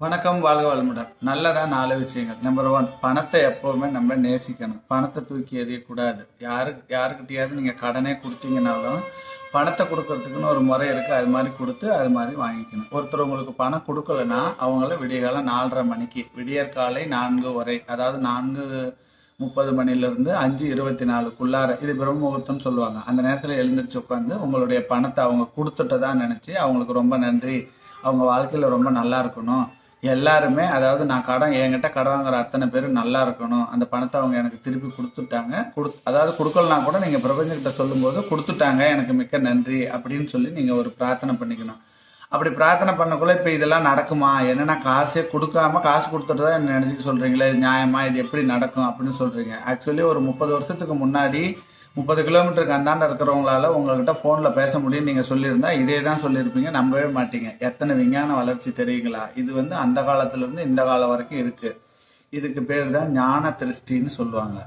வணக்கம், வாழ்க வளமுடன். நல்லதா 4 விஷயங்கள். நம்பர் 1, பணத்தை எப்பவுமே நம்ம நேசிக்கணும். பணத்தை தூக்கி எறியக்கூடாது. யாருக்கிட்டையாவது நீங்கள் கடனே கொடுத்தீங்கனாலும் பணத்தை கொடுக்கறதுக்குன்னு ஒரு முறை இருக்குது. அது மாதிரி கொடுத்து அது மாதிரி வாங்கிக்கணும். ஒருத்தர் உங்களுக்கு பணம் கொடுக்கலன்னா அவங்கள விடியகாலம் 4:30 மணிக்கு, விடியற்காலை 4 வரை, அதாவது 4:30 மணிலேருந்து 5:24க்குள்ளார, இது பிரம்ம முகூர்த்தம்னு சொல்லுவாங்க. அந்த நேரத்தில் எழுந்திரிச்சு உட்காந்து உங்களுடைய பணத்தை அவங்க கொடுத்துட்டதா நினச்சி அவங்களுக்கு ரொம்ப நன்றி, அவங்க வாழ்க்கையில் ரொம்ப நல்லா இருக்கணும், எல்லாருமே, அதாவது நான் என்கிட்ட கடன் வாங்குற அத்தனை பேர் நல்லா இருக்கணும், அந்த பணத்தை அவங்க எனக்கு திருப்பி கொடுத்துட்டாங்க, அதாவது கொடுக்கலனா கூட நீங்கள் பிரபஞ்சக்கிட்ட சொல்லும்போது கொடுத்துட்டாங்க, எனக்கு மிக்க நன்றி அப்படின்னு சொல்லி நீங்கள் ஒரு பிரார்த்தனை பண்ணிக்கணும். அப்படி பிரார்த்தனை பண்ணக்குள்ள இப்போ இதெல்லாம் நடக்குமா, என்னன்னா காசே கொடுக்காம காசு கொடுத்துட்டு தான் நினச்சிட்டு சொல்கிறீங்களே, நியாயமா, இது எப்படி நடக்கும் அப்படின்னு சொல்கிறீங்க. ஆக்சுவலி ஒரு 30 வருஷத்துக்கு முன்னாடி 30 கிலோமீட்டருக்கு அந்தாண்ட இருக்கிறவங்களால உங்கள்கிட்ட ஃபோனில் பேச முடியும்னு நீங்கள் சொல்லியிருந்தா இதே தான் சொல்லியிருப்பீங்க, நம்பவே மாட்டீங்க. எத்தனை விஞ்ஞான வளர்ச்சி தெரியுங்களா? இது அந்த காலத்துலேருந்து இந்த காலம் வரைக்கும் இருக்குது. இதுக்கு பேர் தான் ஞான திருஷ்டின்னு சொல்லுவாங்க.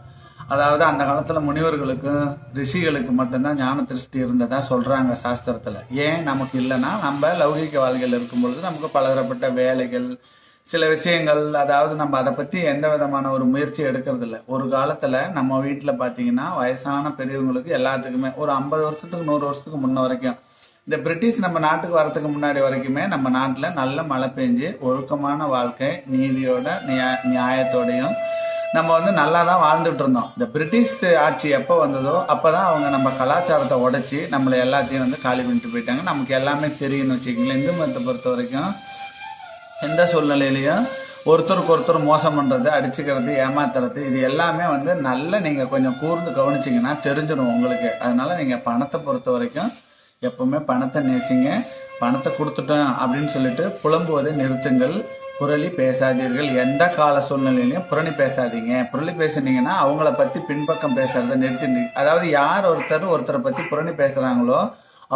அதாவது அந்த காலத்தில் முனிவர்களுக்கும் ரிஷிகளுக்கு மட்டும்தான் ஞான திருஷ்டி இருந்ததா சொல்கிறாங்க சாஸ்திரத்தில். ஏன் நமக்கு இல்லைன்னா, நம்ம லௌகிக வாழ்க்கையில் இருக்கும் பொழுது நமக்கு பலதரப்பட்ட வேலைகள், சில விஷயங்கள், அதாவது நம்ம அதை பற்றி எந்த விதமான ஒரு முயற்சி எடுக்கிறது இல்லை. ஒரு காலத்தில் நம்ம வீட்டில் பார்த்தீங்கன்னா வயசான பெரியவங்களுக்கு எல்லாத்துக்குமே ஒரு 50 வருஷத்துக்கு 100 வருஷத்துக்கு முன்ன வரைக்கும், இந்த பிரிட்டிஷ் நம்ம நாட்டுக்கு வரத்துக்கு முன்னாடி வரைக்குமே நம்ம நாட்டில் நல்ல மழை பெஞ்சு ஒழுக்கமான வாழ்க்கை, நீதியோட நியாயத்தோடையும் நம்ம நல்லா தான் வாழ்ந்துட்டு இருந்தோம். இந்த பிரிட்டிஷ் ஆட்சி எப்போ வந்ததோ அப்போ தான் அவங்க நம்ம கலாச்சாரத்தை உடைச்சி நம்மளை எல்லாத்தையும் காலி பண்ணிட்டு போயிட்டாங்க. நமக்கு எல்லாமே தெரியும்னு வச்சுக்கிங்களேன். இந்து மதத்தை பொறுத்த வரைக்கும் எந்த சூழ்நிலையிலையும் ஒருத்தருக்கு ஒருத்தர் மோசம் பண்ணுறது, அடிச்சுக்கிறது, ஏமாத்துறது, இது எல்லாமே நல்ல நீங்கள் கொஞ்சம் கூர்ந்து கவனிச்சிங்கன்னா தெரிஞ்சிடும் உங்களுக்கு. அதனால் நீங்கள் பணத்தை பொறுத்த வரைக்கும் எப்போவுமே பணத்தை நேசிங்க. பணத்தை கொடுத்துட்டோம் அப்படின்னு சொல்லிட்டு புலம்புவதை நிறுத்துங்கள். புரளி பேசாதீர்கள். எந்த கால சூழ்நிலையிலையும் புரணி பேசாதீங்க. புரளி பேசுனீங்கன்னா அவங்கள பற்றி பின்பக்கம் பேசுறதை நிறுத்திங்க. அதாவது யார் ஒருத்தரை பற்றி புரணி பேசுகிறாங்களோ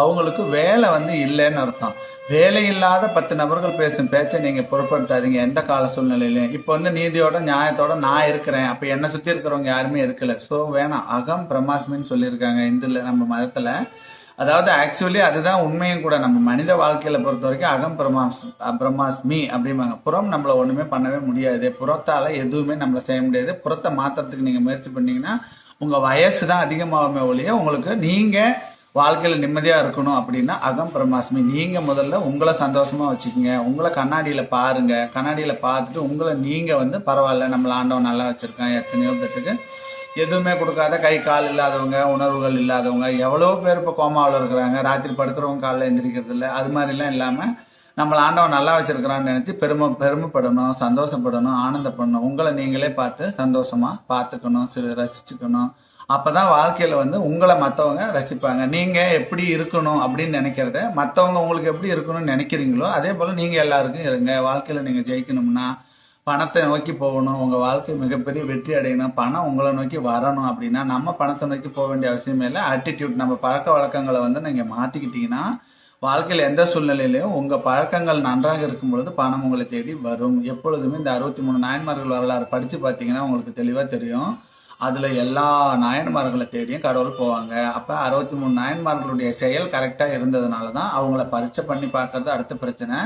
அவங்களுக்கு வேலை இல்லைன்னு அர்த்தம். வேலை இல்லாத 10 நபர்கள் பேசும் பேச்சை நீங்கள் பொருட்படுத்தாதீங்க எந்த கால சூழ்நிலையிலையும். இப்போ நீதியோட நியாயத்தோட நான் இருக்கிறேன், அப்போ என்னை சுற்றி இருக்கிறவங்க யாருமே இருக்கல. ஸோ வேணாம். அகம் பிரம்மாஸ்மின்னு சொல்லியிருக்காங்க இந்துல, நம்ம மதத்தில். அதாவது ஆக்சுவலி அதுதான் உண்மையும் கூட. நம்ம மனித வாழ்க்கையில பொறுத்த வரைக்கும் அகம் பிரம்மாஸ்மி அப்படிம்பாங்க. புறம் நம்மளை ஒன்றுமே பண்ணவே முடியாது. புறத்தால் எதுவுமே நம்மளை செய்ய முடியாது. புறத்தை மாற்றுறதுக்கு நீங்கள் முயற்சி பண்ணீங்கன்னா உங்கள் வயசு தான் அதிகமாகுமே ஒழிய உங்களுக்கு நீங்கள் வாழ்க்கையில் நிம்மதியாக இருக்கணும் அப்படின்னா அகம் பிரம்மாஸ்மி. நீங்கள் முதல்ல உங்களை சந்தோஷமாக வச்சுக்கோங்க. உங்களை கண்ணாடியில் பாருங்கள். கண்ணாடியில் பார்த்துட்டு உங்களை நீங்கள் பரவாயில்ல, நம்மளை ஆண்டவன் நல்லா வச்சுருக்கேன். எத்தனையோ பேருக்கு எதுவுமே கொடுக்காத, கை கால் இல்லாதவங்க, உணர்வுகள் இல்லாதவங்க எவ்வளோ பேர் இப்போ கோமாவில் இருக்கிறாங்க. ராத்திரி படுக்கிறவங்க காலையில் எழுந்திரிக்கிறது இல்லை. அது மாதிரிலாம் இல்லாமல் நம்மளை ஆண்டவன் நல்லா வச்சுருக்கிறான்னு நினச்சி பெருமைப்படணும், சந்தோஷப்படணும், ஆனந்தப்படணும். உங்களை நீங்களே பார்த்து சந்தோஷமாக பார்த்துக்கணும், ரசிச்சுக்கணும். அப்போ தான் வாழ்க்கையில் உங்களை மற்றவங்க ரசிப்பாங்க. நீங்கள் எப்படி இருக்கணும் அப்படின்னு நினைக்கிறத மற்றவங்க உங்களுக்கு எப்படி இருக்கணும்னு நினைக்கிறீங்களோ அதே போல் நீங்கள் எல்லாருக்கும் இருங்க. வாழ்க்கையில் நீங்கள் ஜெயிக்கணும்னா பணத்தை நோக்கி போகணும். உங்கள் வாழ்க்கை மிகப்பெரிய வெற்றி அடையணும். பணம் உங்களை நோக்கி வரணும் அப்படின்னா நம்ம பணத்தை நோக்கி போக வேண்டிய அவசியமே இல்லை. ஆட்டிடியூட், நம்ம பழக்க வழக்கங்களை நீங்கள் மாற்றிக்கிட்டீங்கன்னா வாழ்க்கையில் எந்த சூழ்நிலையிலையும் உங்கள் பழக்கங்கள் நன்றாக இருக்கும் பொழுது பணம் உங்களை தேடி வரும். எப்பொழுதுமே இந்த 63 நாயன்மார்கள் வரலாறு படித்து பார்த்தீங்கன்னா உங்களுக்கு தெளிவாக தெரியும். அதில் எல்லா நாயன்மார்களை தேடியும் கடவுள் போவாங்க. அப்போ 63 நாயன்மார்களுடைய செயல் கரெக்டாக இருந்ததுனால தான் அவங்கள பரீட்சை பண்ணி பார்க்கறது அடுத்த பிரச்சனை.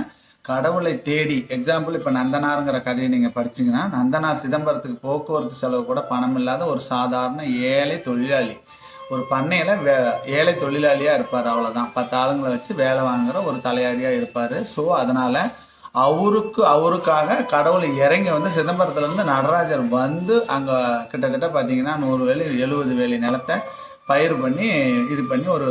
கடவுளை தேடி, எக்ஸாம்பிள் இப்போ நந்தனாருங்கிற கதையை நீங்கள் படிச்சிங்கன்னா, நந்தனார் சிதம்பரத்துக்கு போக்குவரத்து செலவு கூட பணம் இல்லாத ஒரு சாதாரண ஏழை தொழிலாளி. ஒரு பண்ணையில் ஏழை தொழிலாளியாக இருப்பார். அவ்வளோதான். 10 ஆளுங்களை வச்சு வேலை வாங்குகிற ஒரு தலையாரியாக இருப்பார். ஸோ அதனால் அவருக்காக கடவுளை இறங்கி சிதம்பரத்துலேருந்து நடராஜர் அங்கே கிட்டத்தட்ட பார்த்தீங்கன்னா 100 வேலி 70 வேலி நிலத்தை பயிர் பண்ணி இது பண்ணி ஒரு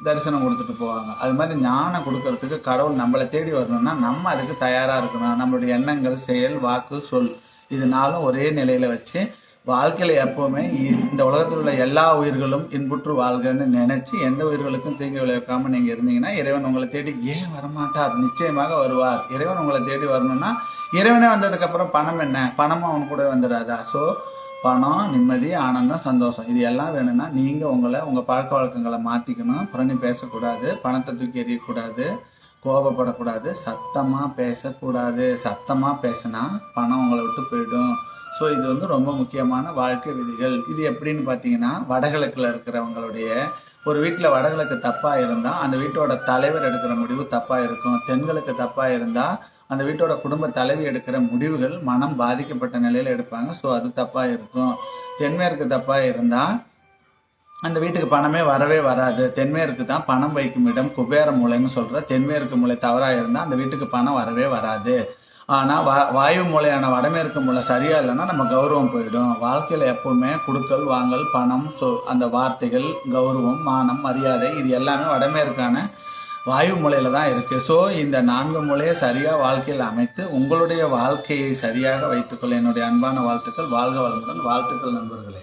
தரிசனம் கொடுத்துட்டு போவாங்க. அது மாதிரி ஞானம் கொடுக்கறதுக்கு கடவுள் நம்மளை தேடி வரணும்னா நம்ம அதுக்கு தயாராக இருக்கணும். நம்மளுடைய எண்ணங்கள், செயல், வாக்கு, சொல், இது 4ம் ஒரே நிலையில் வச்சு வாழ்க்கையில் எப்போவுமே இந்த உலகத்தில் உள்ள எல்லா உயிர்களும் இன்புற்று வாழ்கன்னு நினச்சி எந்த உயிர்களுக்கும் தீங்கு விளைவிக்காமல் நீங்கள் இருந்தீங்கன்னா இறைவன் உங்களை தேடி ஏன் வரமாட்டார்? நிச்சயமாக வருவார். இறைவன் உங்களை தேடி வரணும்னா இறைவனே வந்ததுக்கப்புறம் பணம் என்ன? பணமும் அவன் கூட வந்துடாதா? ஸோ பணம், நிம்மதி, ஆனந்தம், சந்தோஷம், இது எல்லாம் வேணும்னா நீங்கள் உங்கள் பழக்க வழக்கங்களை மாற்றிக்கணும். புரணி பேசக்கூடாது, பணத்தை தூக்கி எறியக்கூடாது, கோபப்படக்கூடாது, சத்தமாக பேசக்கூடாது. சத்தமாக பேசினா பணம் உங்களை விட்டு போயிடும். ஸோ இது ரொம்ப முக்கியமான வாழ்க்கை விதிகள். இது எப்படின்னு பார்த்தீங்கன்னா, வடகிழக்கில் இருக்கிறவங்களுடைய ஒரு வீட்டில் வடகிழக்கு தப்பாக இருந்தால் அந்த வீட்டோட தலைவர் எடுக்கிற முடிவு தப்பாக இருக்கும். தென்கிழக்கு தப்பாக இருந்தால் அந்த வீட்டோட குடும்ப தலைவி எடுக்கிற முடிவுகள் மனம் பாதிக்கப்பட்ட நிலையில் எடுப்பாங்க. ஸோ அது தப்பாக இருக்கும். தென்மேற்கு தப்பாக இருந்தால் அந்த வீட்டுக்கு பணமே வரவே வராது. தென்மேற்கு தான் பணம் வைக்கும் இடம், குபேர மூலைன்னு சொல்கிற தென்மேற்கு மூலை தவறாக இருந்தால் அந்த வீட்டுக்கு பணம் வரவே வராது. ஆனால் வாயு மூலையான வடமேற்கு மூலை சரியாக இல்லைன்னா நம்ம கௌரவம் போயிடும். வாழ்க்கையில் எப்போவுமே கொடுக்கல் வாங்கல், பணம், அந்த வார்த்தைகள், கௌரவம், மானம், மரியாதை இது எல்லாமே வடமேற்கான வாயு மூலையில் தான் இருக்குது. ஸோ இந்த 4 மூலையை சரியாக வாழ்க்கையில் அமைத்து உங்களுடைய வாழ்க்கையை சரியாக வைத்துக்கொள்ள என்னுடைய அன்பான வாழ்த்துக்கள். வாழ்க வளமுடன். வாழ்த்துக்கள் நண்பர்களே.